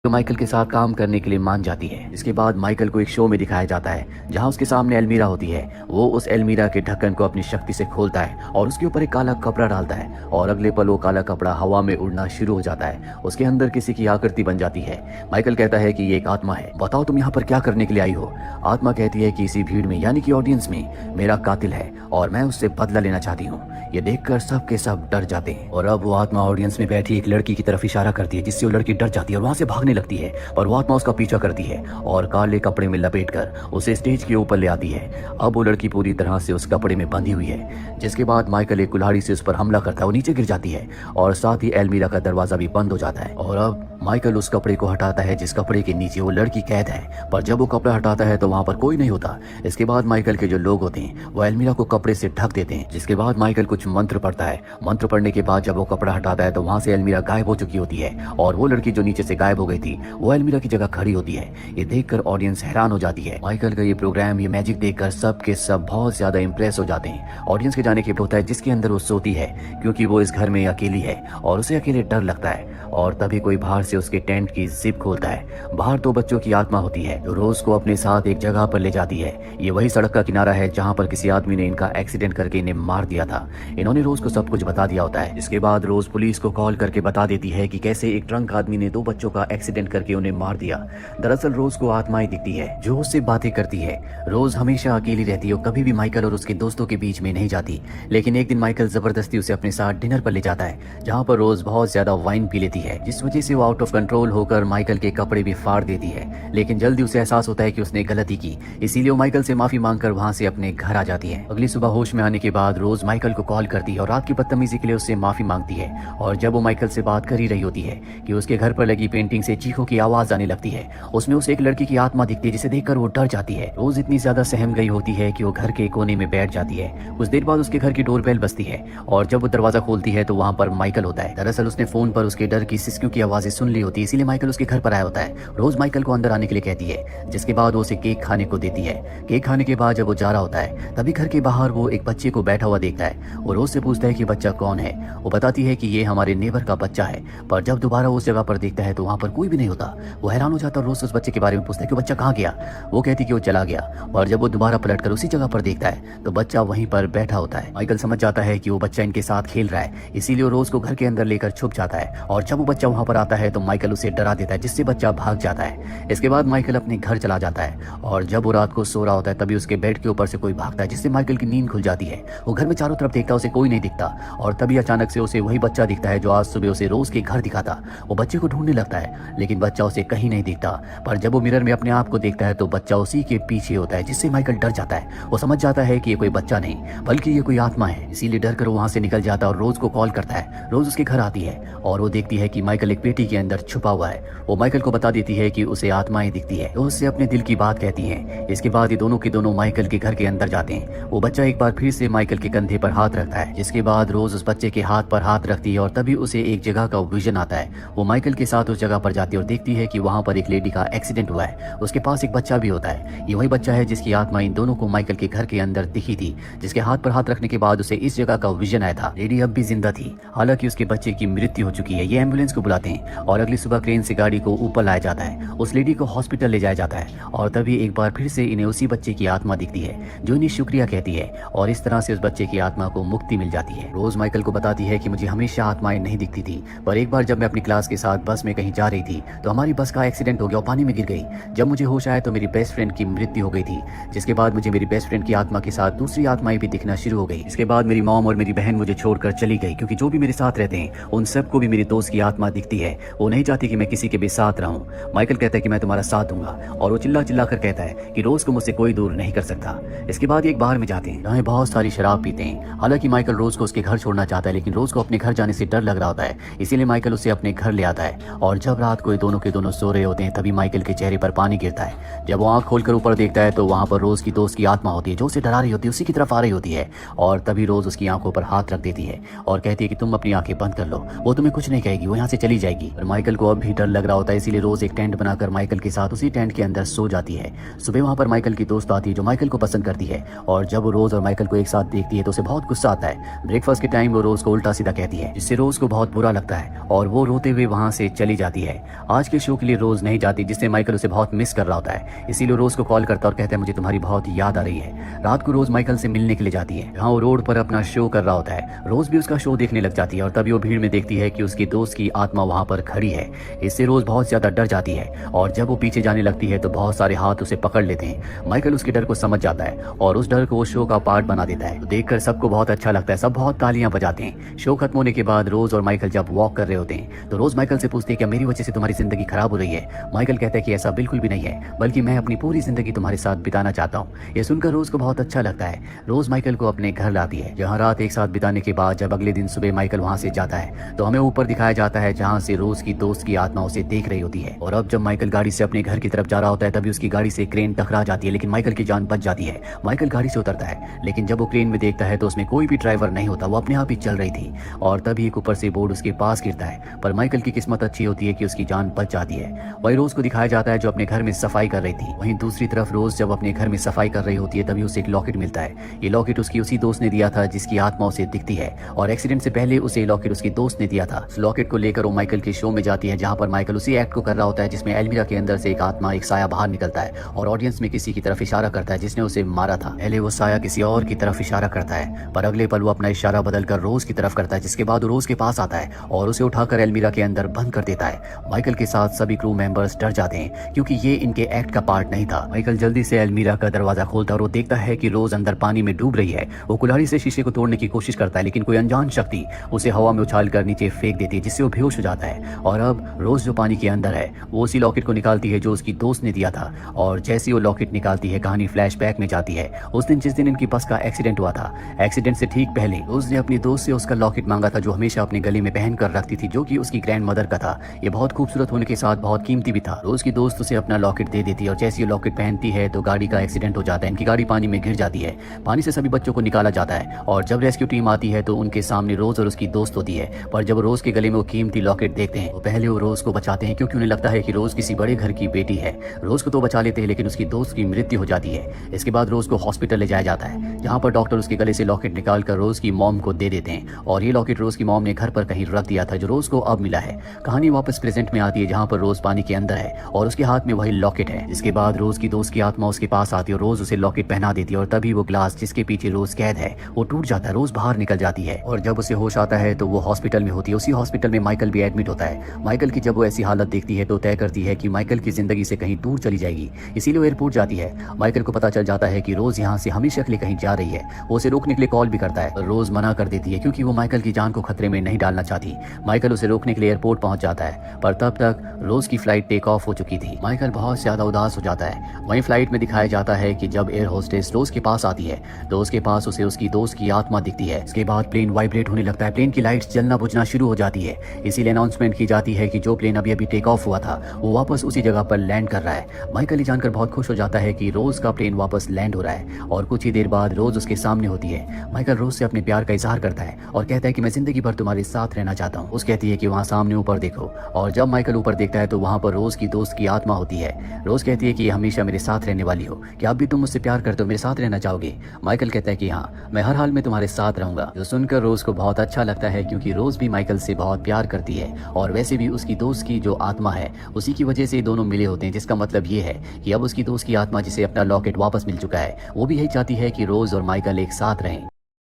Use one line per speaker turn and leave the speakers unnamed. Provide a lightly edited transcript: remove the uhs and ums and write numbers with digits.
तो माइकल के साथ काम करने के लिए मान जाती है। इसके बाद माइकल को एक शो में दिखाया जाता है जहां उसके सामने अलमीरा होती है। वो उस अलमीरा के ढक्कन को अपनी शक्ति से खोलता है और उसके ऊपर एक काला कपड़ा डालता है और अगले पल वो काला कपड़ा हवा में उड़ना शुरू हो जाता है। उसके अंदर किसी की आकृति बन जाती है। माइकल कहता है कि ये एक आत्मा है, बताओ तुम यहाँ पर क्या करने के लिए आई हो। आत्मा कहती है कि इसी भीड़ में यानी कि ऑडियंस में मेरा कातिल है और मैं उससे बदला लेना चाहती हूँ। ये देखकर सब के सब डर जाते हैं और अब वो आत्मा ऑडियंस में बैठी एक लड़की की तरफ इशारा करती है, जिससे वो लड़की डर जाती है और वहां से भागने लगती है। और वो आत्मा उसका पीछा करती है और काले कपड़े में लपेटकर उसे स्टेज के ऊपर ले आती है। अब वो लड़की पूरी तरह से उस कपड़े में बंधी हुई है, जिसके बाद माइकल एक कुल्हाड़ी से उस पर हमला करता है। वो नीचे गिर जाती है और साथ ही अलमीरा का दरवाजा भी बंद हो जाता है। और अब माइकल उस कपड़े को हटाता है जिस कपड़े के नीचे वो लड़की कैद है, पर जब वो कपड़ा हटाता है तो वहाँ पर कोई नहीं होता। इसके बाद माइकल के जो लोग होते हैं वो अलमीरा को कपड़े से ढक देते हैं, जिसके बाद माइकल कुछ मंत्र पढ़ता है। मंत्र पढ़ने के बाद जब वो कपड़ा हटाता है तो वहाँ से अलमीरा गायब हो चुकी होती है और वो लड़की जो नीचे से गायब हो गई थी वो अलमीरा की जगह खड़ी होती है। ये देखकर ऑडियंस हैरान हो जाती है। माइकल का ये प्रोग्राम, ये मैजिक देखकर सब के सब बहुत ज्यादा इंप्रेस हो जाते हैं। ऑडियंस के जाने के होता है जिसके अंदर वो सोती है, क्योंकि वो इस घर में अकेली है और उसे अकेले डर लगता है। और तभी कोई बाहर से उसके टेंट की जिप खोलता है। बाहर दो बच्चों की आत्मा होती है जो रोज को अपने साथ एक जगह पर ले जाती है। ये वही सड़क का किनारा है जहाँ पर किसी आदमी ने इनका एक्सीडेंट करके इन्हें मार दिया था। इन्होंने रोज को सब कुछ बता दिया होता है। इसके बाद रोज पुलिस को कॉल करके बता देती है कि कैसे एक ड्रंक आदमी ने दो बच्चों का एक्सीडेंट करके उन्हें मार दिया। दरअसल रोज को आत्माएं दिखती है जो उससे बातें करती है। रोज हमेशा अकेली रहती है और कभी भी माइकल और उसके दोस्तों के बीच में नहीं जाती। लेकिन एक दिन माइकल जबरदस्ती उसे अपने साथ डिनर पर ले जाता है, जहाँ पर रोज बहुत ज्यादा वाइन पी लेती है, जिस वजह से वो आउट ऑफ कंट्रोल होकर माइकल के कपड़े भी फाड़ देती है। लेकिन जल्दी उसे एहसास होता है कि उसने गलती की, इसीलिए वो माइकल से माफी मांगकर वहाँ से अपने घर आ जाती है। अगली सुबह होश में आने के बाद रोज माइकल को कॉल करती है और रात की बदतमीजी के लिए उससे माफी मांगती है। और जब वो माइकल से बात कर ही रही होती है कि उसके घर पर लगी पेंटिंग से चीखों की आवाज आने लगती है। उसमें उसे एक लड़की की आत्मा दिखती है जिसे देखकर वो डर जाती है। रोज इतनी ज्यादा सहम गई होती है कि वो घर के कोने में बैठ जाती है। कुछ देर बाद उसके घर की डोरबेल बजती है और जब वो दरवाजा खोलती है तो वहाँ पर माइकल होता है। दरअसल उसने फोन पर उसके डर की सिसकियों की आवाजें सुन ली होती है, इसीलिए माइकल उसके घर पर आया होता है। रोज माइकल को अंदर आने के लिए कहती है, जिसके बाद वो उसे केक खाने को देती है। केक खाने के बाद जब वो जा रहा होता है तभी घर के बाहर वो एक बच्चे को बैठा हुआ देखता है। वो रोज से पूछता है कि बच्चा कौन है। वो बताती है कि ये हमारे नेबर का बच्चा है, पर जब दोबारा उस जगह पर देखता है तो वहाँ पर कोई भी नहीं होता। वो हैरान हो जाता और रोज उस बच्चे के बारे में पूछता है कि बच्चा कहाँ गया। वो कहती कि वो चला गया। और जब वो दोबारा पलटकर उसी जगह पर देखता है तो बच्चा वहीं पर बैठा होता है। माइकल समझ जाता है कि वो बच्चा इनके साथ खेल रहा है, इसीलिए वो रोज को घर के अंदर लेकर छुप जाता है। और जब वो बच्चा वहाँ पर आता है तो माइकल उसे डरा देता है, जिससे बच्चा भाग जाता है। इसके बाद माइकल अपने घर चला जाता है और जब वो रात को सो रहा होता है तभी उसके बेड के ऊपर से कोई भागता है, जिससे माइकल की नींद खुल जाती है। वो घर में चारों तरफ देखता, उसे कोई नहीं दिखता और तभी अचानक से उसे वही बच्चा दिखता है जो आज सुबह उसे रोज के घर दिखा था। वो बच्चे को ढूंढने लगता है लेकिन बच्चा उसे कहीं नहीं दिखता, पर जब वो मिरर में अपने आप को देखता है तो बच्चा उसी के पीछे होता है, जिससे माइकल डर जाता है। वो समझ जाता है कि ये कोई बच्चा नहीं बल्कि ये कोई आत्मा है, इसीलिए डर कर वो वहाँ से निकल जाता है और रोज को कॉल करता है। रोज उसके घर आती है और वो देखती है कि माइकल एक पेटी के अंदर छुपा हुआ है। वो माइकल को बता देती है कि उसे आत्माएं दिखती है, तो उससे अपने दिल की बात कहती है। इसके बाद ये दोनों के दोनों माइकल के घर के अंदर जाते हैं। वो बच्चा एक बार फिर से माइकल के कंधे पर हाथ रखता है, जिसके बाद रोज उस बच्चे के हाथ पर हाथ रखती है और तभी उसे एक जगह का विजन आता है। वो माइकल के साथ उस जगह पर जाती है और देखती है कि वहाँ पर एक लेडी का एक्सीडेंट हुआ है, उसके पास एक बच्चा भी होता है। ये वही बच्चा है जिसकी आत्मा इन दोनों को माइकल के घर के अंदर दिखी थी, जिसके हाथ पर हाथ रखने के बाद उसे इस जगह का विजन आया था। लेडी अब भी जिंदा थी, हालांकि उसके बच्चे की मृत्यु हो चुकी है। ये एम्बुलेंस को बुलाते हैं और अगली सुबह क्रेन से गाड़ी को ऊपर लाया जाता है। उस लेडी को हॉस्पिटल ले जाया जाता है और तभी एक बार फिर से इन्हें उसी बच्चे की आत्मा दिखती है जो इन्हें शुक्रिया कहती है और इस तरह से उस बच्चे की आत्मा को मुक्ति मिल जाती है। रोज माइकल को बताती है कि मुझे हमेशा आत्माएं नहीं दिखती थी, पर एक बार जब मैं अपनी क्लास के साथ बस में कहीं जा रही थी तो हमारी बस का एक्सीडेंट हो गया और पानी में गिर गई। जब मुझे होश आया तो मेरी बेस्ट फ्रेंड की मृत्यु हो गई थी, जिसके बाद मुझे मेरी बेस्ट फ्रेंड की आत्मा के साथ दूसरी आत्माएं भी दिखना शुरू हो गई। इसके बाद मेरी मॉम और मेरी बहन मुझे छोड़कर चली गई, क्योंकि जो भी मेरे साथ रहते हैं उन सबको भी मेरी दोस्त की आत्मा दिखती है। वो नहीं चाहती कि मैं किसी के भी साथ रहूं। माइकल कहता है कि मैं तुम्हारा साथ दूंगा और वो चिल्ला चिल्ला कर कहता है कि रोज को मुझसे कोई दूर नहीं कर सकता। इसके बाद एक बार में जाते हैं जहाँ बहुत सारी शराब पीते हैं। हालांकि माइकल रोज को उसके घर छोड़ना चाहता है, लेकिन रोज को अपने घर जाने से डर लग रहा होता है, इसीलिए माइकल उसे अपने घर ले आता है। और जब रात को ये दोनों के दोनों सो रहे होते हैं तभी माइकल के चेहरे पर पानी गिरता है। जब वो आंख खोलकर ऊपर देखता है तो वहाँ पर रोज की दोस्त की आत्मा होती है जो उसे डरा रही होती है, उसी की तरफ आ रही होती है। और तभी रोज उसकी आंखों पर हाथ रख देती है और कहती है कि तुम अपनी आंखें बंद कर लो, वो तुम्हें कुछ नहीं कहेगी, वो यहाँ से चली जाएगी। और माइकल को अब भी डर लग रहा होता है, इसीलिए रोज एक टेंट बनाकर माइकल के साथ उसी टेंट के अंदर सो जाती है। सुबह वहाँ पर माइकल की दोस्त आती है जो माइकल को पसंद करती है और जब वो रोज और माइकल को एक साथ देखती है तो उसे बहुत गुस्सा आता है। ब्रेकफास्ट के टाइम वो रोज को उल्टा सीधा कहती है, जिससे रोज को बहुत बुरा लगता है और वो रोते हुए वहाँ से चली जाती है। आज के शो के लिए रोज नहीं जाती, जिससे माइकल उसे बहुत मिस कर रहा होता है। इसीलिए रोज को कॉल करता है और कहता है मुझे तुम्हारी बहुत याद आ रही है। रात को रोज माइकल से मिलने के लिए जाती है, जहाँ वो रोड पर अपना शो कर रहा होता है। रोज भी उसका शो देखने लग जाती है और तभी वो भीड़ में देखती है कि उसके दोस्त की आत्मा वहाँ पर खड़ी है। इससे रोज बहुत ज्यादा डर जाती है और जब वो पीछे जाने लगती है तो बहुत सारे हाथ उसे पकड़ लेते हैं। माइकल उसके डर को समझ जाता है और उस डर को वो शो का पार्ट बना देता है। देखकर सबको बहुत अच्छा लगता है, सब बहुत तालियां बजाते हैं। शो खत्म होने के बाद रोज और माइकल जब वॉक कर रहे होते हैं तो रोज माइकल से पूछती है क्या मेरी वजह से तुम्हारी जिंदगी खराब हो रही है। माइकल कहता है कि ऐसा बिल्कुल भी नहीं है, बल्कि मैं अपनी पूरी जिंदगी तुम्हारे साथ बिताना चाहता हूँ। ये सुनकर रोज को बहुत अच्छा लगता है। रोज माइकल को अपने घर लाती है, जहाँ रात एक साथ बिताने के बाद जब अगले दिन सुबह माइकल वहाँ से जाता है तो हमें ऊपर दिखाया जाता है, जहाँ से रोज की दोस्त की आत्मा उसे देख रही होती है। और अब जब माइकल गाड़ी से अपने घर की तरफ जा रहा होता है तभी उसकी गाड़ी से क्रेन टकरा जाती है, लेकिन माइकल की जान बच जाती है। माइकल गाड़ी से उतरता है, लेकिन जब वो क्रेन में देखता है तो उसमें कोई भी ड्राइवर नहीं होता, वो अपने आप ही चल रही थी। और तभी एक ऊपर से बोर्ड उसके पास गिरता है, पर माइकल की किस्मत अच्छी होती है कि उसकी जान बच जाती है। वही रोज को दिखाया जाता है जो अपने घर में सफाई कर रही थी। वहीं दूसरी तरफ रोज जब अपने घर में सफाई कर रही होती है तभी उसे एक लॉकेट मिलता है। ये लॉकेट उसकी उसी दोस्त ने दिया था जिसकी आत्मा उसे दिखती है, और एक्सीडेंट से पहले उसे लॉकेट उसकी दोस्त ने दिया था। उस लॉकेट को लेकर वो माइकल के शो में जाती है, जहाँ पर माइकल उसी एक्ट को कर रहा होता है जिसमें एल्मीरा के अंदर से एक आत्मा, एक साया बाहर निकलता है और ऑडियंस में किसी की तरफ इशारा करता है जिसने उसे मारा था। पहले वो साया किसी और की तरफ इशारा करता है, पर अगले पल वो अपना इशारा बदलकर रोज की तरफ करता है, जिसके बाद वो रोज के पास आता है और उसे उठाकर एल्मीरा के अंदर बंद कर देता है। माइकल के साथ सभी क्रू मेंबर्स डर जाते हैं क्योंकि ये इनके एक्ट का पार्ट नहीं था। माइकल जल्दी से एल्मीरा का दरवाजा खोलता है और वो देखता है कि रोज अंदर पानी में डूब रही है। वो कुल्हाड़ी से शीशे को तोड़ने की कोशिश करता है, लेकिन कोई अनजान शक्ति उसे हवा में उछाल कर नीचे फेंक देती है, जिससे वो बेहोश हो जाता है। और अब रोज जो पानी के अंदर है वो उसी लॉकेट को निकालती है जो उसकी दोस्त ने दिया था, और जैसे वो लॉकेट निकालती है कहानी फ्लैशबैक में जाती है उस दिन जिस दिन इनकी बस का एक्सीडेंट हुआ था। एक्सीडेंट से ठीक पहले रोज ने अपनी दोस्त से उसका लॉकेट मांगा था जो हमेशा अपने गले में पहन कर रखती थी, जो कि उसकी ग्रैंड मदर का था। ये बहुत खूबसूरत होने के साथ बहुत कीमती भी था। रोज की दोस्त उसे अपना लॉकेट दे देती है और जैसे ये लॉकेट पहनती है तो गाड़ी का एक्सीडेंट हो जाता है। इनकी गाड़ी पानी में गिर जाती है। पानी से सभी बच्चों को निकाला जाता है और जब रेस्क्यू टीम आती है तो उनके सामने रोज और उसकी दोस्त होती है, पर जब रोज के गले में वो कीमती लॉकेट देखते हैं तो पहले वो रोज को बचाते हैं, क्योंकि उन्हें लगता है कि रोज किसी बड़े घर की बेटी है। रोज को तो बचा लेते हैं, लेकिन उसकी दोस्त की मृत्यु हो जाती है। इसके बाद रोज को हॉस्पिटल ले जाया जाता है, जहाँ पर डॉक्टर उसके गले से लॉकेट निकाल कर रोज की मॉम को दे देते हैं, और ये लॉकेट रोज की मॉम ने घर पर कहीं रख दिया था जो रोज को अब मिला है। कहानी वापस प्रेजेंट में आती है, जहाँ पर रोज पानी के अंदर है और उसके हाथ में वही लॉकेट है। इसके बाद रोज की दोस्त की आत्मा उसके पास आती है और रोज उसे लॉकेट पहना देती है, और तभी वो ग्लास जिसके पीछे रोज कैद है वो टूट जाता है। रोज बाहर निकल जाती है और जब उसे होश आता है तो वो हॉस्पिटल में होती है। उसी हॉस्पिटल में माइकल भी एडमिट होता है। माइकल की जब वो ऐसी हालत देखती है तो तय करती है कि माइकल की जिंदगी से कहीं दूर चली जाएगी, इसीलिए वो एयरपोर्ट जाती है। माइकल को पता चल जाता है कि रोज यहाँ से हमेशा के लिए कहीं जा रही है। वो उसे रोकने के लिए कॉल भी करता है, रोज मना कर देती है क्योंकि वो माइकल की जान को खतरे में नहीं डालना चाहती। माइकल उसे रोकने के लिए एयरपोर्ट पहुंच जाता है, पर तब तक रोज की फ्लाइट टेक ऑफ हो चुकी थी। माइकल बहुत ज्यादा उदास हो जाता है। वहीं फ्लाइट में दिखाया जाता है कि जब एयर होस्टेस रोज के पास आती है तो उसके पास उसे उसकी दोस्त की आत्मा दिखती है। इसके बाद प्लेन वाइब्रेट होने लगता है, प्लेन की लाइट्स जलना बुझना शुरू हो जाती है। इसीलिए अनाउंसमेंट की जाती है कि जो प्लेन अभी अभी टेक ऑफ हुआ था वो वापस उसी जगह पर लैंड कर रहा है। माइकल ये जानकर बहुत खुश हो जाता है कि रोज का प्लेन वापस लैंड हो रहा है, और कुछ ही देर बाद रोज उसके सामने होती है। माइकल रोज से अपने प्यार का इजहार करता है और कहता है कि मैं जिंदगी भर तुम्हारे साथ रहना चाहता हूँ। उस कहती है कि वहाँ सामने ऊपर देखो, और जब माइकल ऊपर देखता है तो वहाँ पर रोज की दोस्त की आत्मा होती है। रोज कहती है कि ये हमेशा मेरे साथ रहने वाली हो, कि अब भी तुम मुझसे प्यार करते हो, मेरे साथ रहना चाहोगे। माइकल कहता है कि हाँ, मैं हर हाल में तुम्हारे साथ रहूंगा। जो सुनकर रोज को बहुत अच्छा लगता है, क्योंकि रोज भी माइकल से बहुत प्यार करती है, और वैसे भी उसकी दोस्त की जो आत्मा है उसी की वजह से दोनों मिले होते हैं, जिसका मतलब ये है कि अब उसकी दोस्त की आत्मा जिसे अपना लॉकेट वापस मिल चुका है वो भी यही चाहती है कि रोज और माइकल एक साथ रहें।